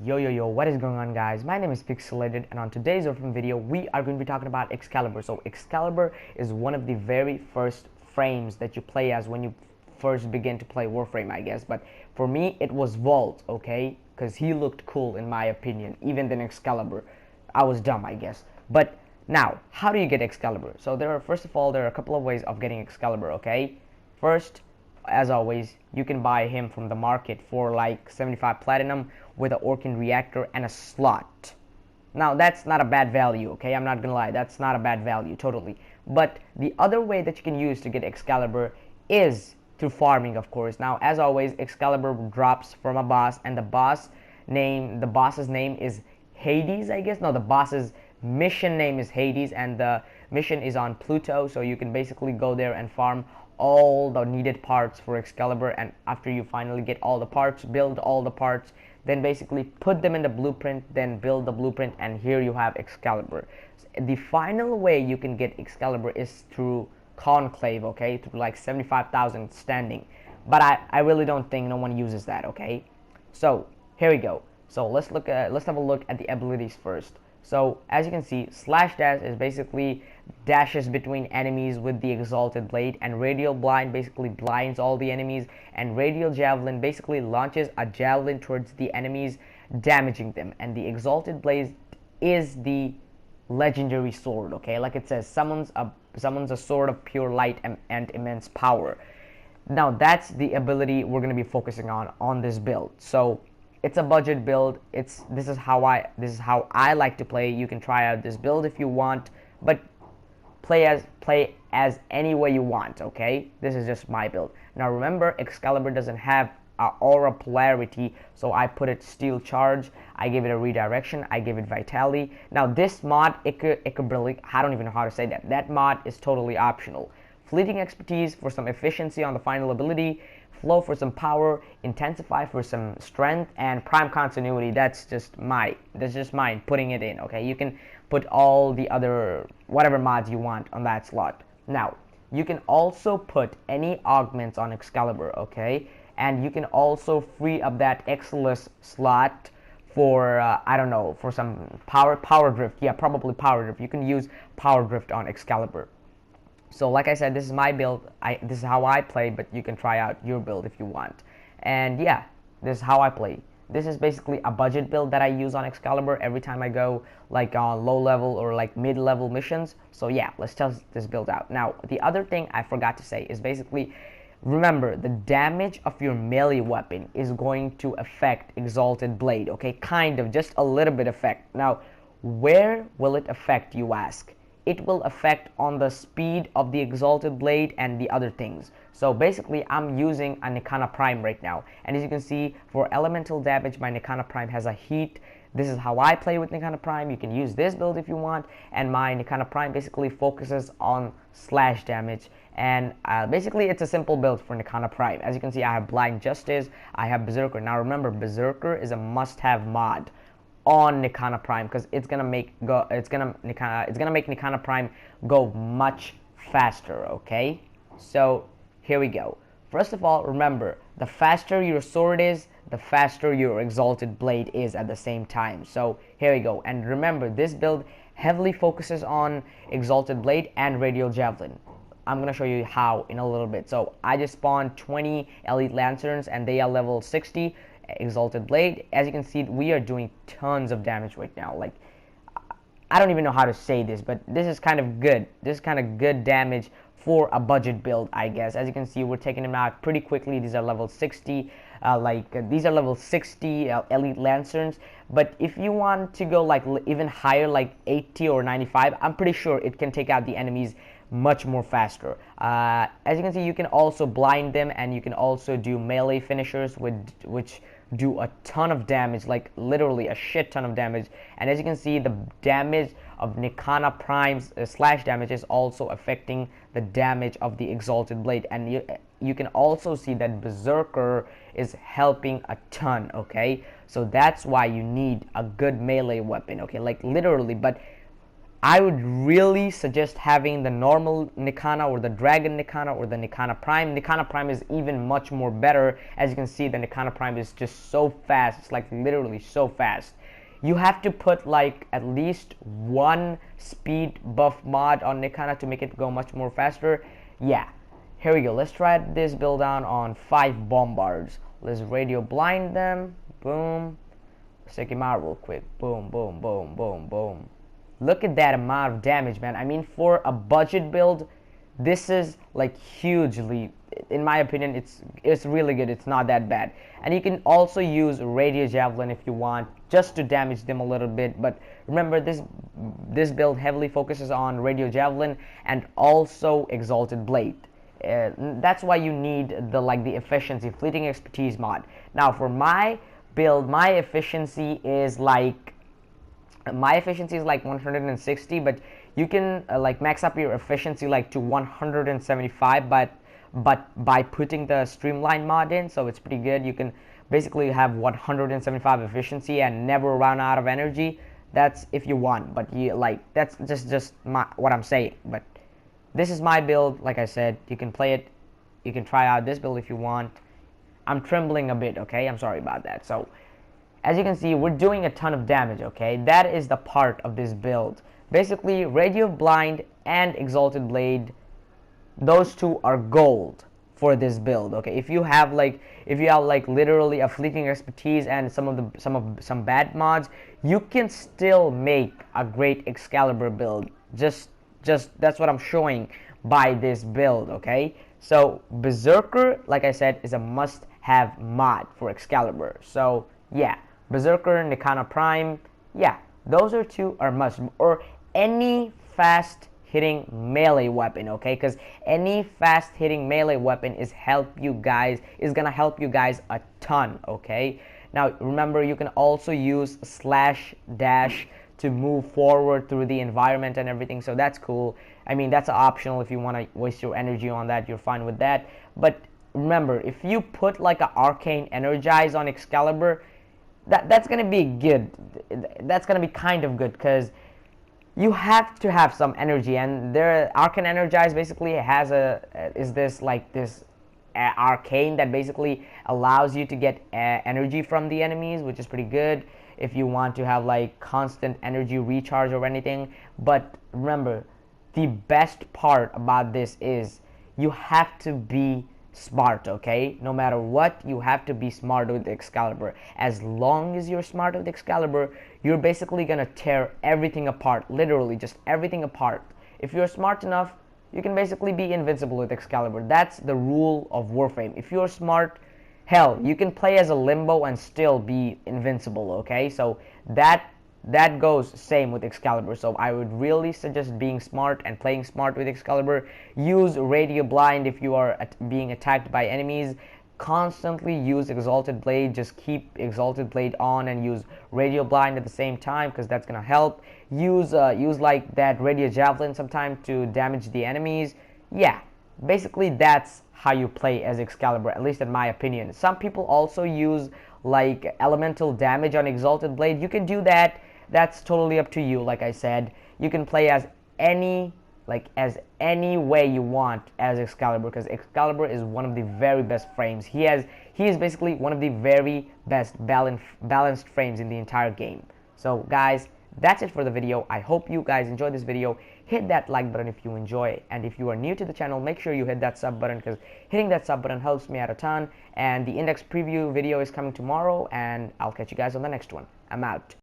Yo, what is going on, guys? My name is Pixelated, and on today's Warframe video, we are going to be talking about Excalibur. So Excalibur is one of the very first frames that you play as when you first begin to play Warframe, I guess. But for me, it was Vault, okay? Because he looked cool, in my opinion, even than Excalibur. I was dumb, I guess. But now, how do you get Excalibur? So first of all, there are a couple of ways of getting Excalibur, okay? First, as always, you can buy him from the market for like 75 platinum with an Orkin reactor and a slot. Now that's not a bad value, okay? I'm not gonna lie, that's not a bad value, totally. But the other way that you can use to get Excalibur is through farming, of course. Now, as always, Excalibur drops from a boss, and the boss's name is Hades, I guess. No, the boss's mission name is Hades, and the mission is on Pluto, so you can basically go there and farm all the needed parts for Excalibur, and after you finally get all the parts, build all the parts, then basically put them in the blueprint, then build the blueprint, and here you have Excalibur. The final way you can get Excalibur is through Conclave, okay, through like 75,000 standing, but I really don't think no one uses that, okay? So here we go. So let's have a look at the abilities first. So as you can see, slash dash is basically dashes between enemies with the exalted blade, and radial blind basically blinds all the enemies, and radial javelin basically launches a javelin towards the enemies, damaging them. And the exalted blade is the legendary sword, okay? Like it says, summons a sword of pure light and immense power. Now that's the ability we're going to be focusing on this build. So it's a budget build. This is how I like to play. You can try out this build if you want, but play as any way you want, okay? This is just my build. Now remember, Excalibur doesn't have aura polarity, so I put it steel charge, I gave it a redirection, I gave it vitality. Now this mod, Excalibur, I don't even know how to say that. That mod is totally optional. Fleeting expertise for some efficiency on the final ability, flow for some power, intensify for some strength, and prime continuity. That's just mine putting it in, okay? You can put all the other whatever mods you want on that slot. Now you can also put any augments on Excalibur, okay? And you can also free up that Exilus slot for I don't know, for some power drift. Yeah, probably power drift. You can use power drift on Excalibur. So like I said, this is my build. This is how I play, but you can try out your build if you want. And yeah, this is how I play. This is basically a budget build that I use on Excalibur every time I go like on low level or like mid level missions. So yeah, let's test this build out. Now the other thing I forgot to say is basically, remember, the damage of your melee weapon is going to affect Exalted Blade, okay? Kind of, just a little bit effect. Now, where will it affect, you ask? It will affect on the speed of the Exalted Blade and the other things. So basically, I'm using a Nikana Prime right now. And as you can see, for elemental damage, my Nikana Prime has a heat. This is how I play with Nikana Prime. You can use this build if you want. And my Nikana Prime basically focuses on slash damage. And basically, it's a simple build for Nikana Prime. As you can see, I have Blind Justice, I have Berserker. Now remember, Berserker is a must-have mod on Nikana Prime because it's gonna make Nikana Prime go much faster. Okay, so here we go. First of all, remember, the faster your sword is, the faster your Exalted Blade is at the same time. So here we go. And remember, this build heavily focuses on Exalted Blade and Radial Javelin. I'm going to show you how in a little bit. So I just spawned 20 Elite Lancerns and they are level 60 Exalted Blade. As you can see, we are doing tons of damage right now. Like, I don't even know how to say this, but this is kind of good. This is kind of good damage for a budget build, I guess. As you can see, we're taking them out pretty quickly. These are level 60. These are level 60 Elite Lancerns. But if you want to go like even higher, like 80 or 95, I'm pretty sure it can take out the enemies much more faster. As you can see, you can also blind them, and you can also do melee finishers which do a ton of damage, like literally a shit ton of damage. And as you can see, the damage of Nikana Prime's slash damage is also affecting the damage of the Exalted Blade. And you can also see that Berserker is helping a ton, okay? So that's why you need a good melee weapon, okay? Like literally, but I would really suggest having the normal Nikana or the Dragon Nikana or the Nikana Prime. Nikana Prime is even much more better. As you can see, the Nikana Prime is just so fast. It's like literally so fast. You have to put like at least one speed buff mod on Nikana to make it go much more faster. Yeah, here we go. Let's try this build down on 5 bombards. Let's radio blind them. Boom. Let's take him out real quick. Boom, boom, boom, boom, boom. Look at that amount of damage, man. I mean, for a budget build, this is like hugely, in my opinion, it's really good. It's not that bad. And you can also use radio javelin if you want, just to damage them a little bit. But remember, this build heavily focuses on radio javelin and also exalted blade. That's why you need the efficiency fleeting expertise mod. Now for my build, my efficiency is like 160, but you can like max up your efficiency like to 175, but by putting the streamline mod in, so it's pretty good. You can basically have 175 efficiency and never run out of energy. That's if you want, but that's just what I'm saying. But this is my build. Like I said, you can play it, you can try out this build if you want. I'm trembling a bit, okay? I'm sorry about that. So as you can see, we're doing a ton of damage, okay? That is the part of this build. Basically, Radio Blind and Exalted Blade, those two are gold for this build, okay? If you have like literally a fleeting expertise and some bad mods, you can still make a great Excalibur build. Just that's what I'm showing by this build, okay? So Berserker, like I said, is a must-have mod for Excalibur. So yeah, Berserker, Nikana Prime, yeah, those are two are must, or any fast hitting melee weapon, okay? Because any fast hitting melee weapon is gonna help you guys a ton, okay? Now remember, you can also use slash dash to move forward through the environment and everything, so that's cool. I mean, that's optional. If you want to waste your energy on that, you're fine with that. But remember, if you put like an arcane energize on Excalibur, that's gonna be good. That's gonna be kind of good, because you have to have some energy, and their arcane energize basically has this arcane that basically allows you to get energy from the enemies, which is pretty good if you want to have like constant energy recharge or anything. But remember, the best part about this is you have to be smart, okay? No matter what, you have to be smart with Excalibur. As long as you're smart with Excalibur, you're basically gonna tear everything apart, literally just everything apart. If you're smart enough, you can basically be invincible with Excalibur. That's the rule of Warframe. If you're smart, hell, you can play as a Limbo and still be invincible, okay? So that goes same with Excalibur. So I would really suggest being smart and playing smart with Excalibur. Use Radio Blind if you are being attacked by enemies. Constantly use Exalted Blade. Just keep Exalted Blade on and use Radio Blind at the same time, because that's gonna help. Use like that Radio Javelin sometime to damage the enemies. Yeah, basically that's how you play as Excalibur, at least in my opinion. Some people also use like elemental damage on Exalted Blade. You can do that. That's totally up to you. Like I said, you can play as any way you want as Excalibur, because Excalibur is one of the very best frames. He is basically one of the very best balanced frames in the entire game. So guys, that's it for the video. I hope you guys enjoyed this video. Hit that like button if you enjoy it, and if you are new to the channel, make sure you hit that sub button, because hitting that sub button helps me out a ton. And the index preview video is coming tomorrow, and I'll catch you guys on the next one. I'm out.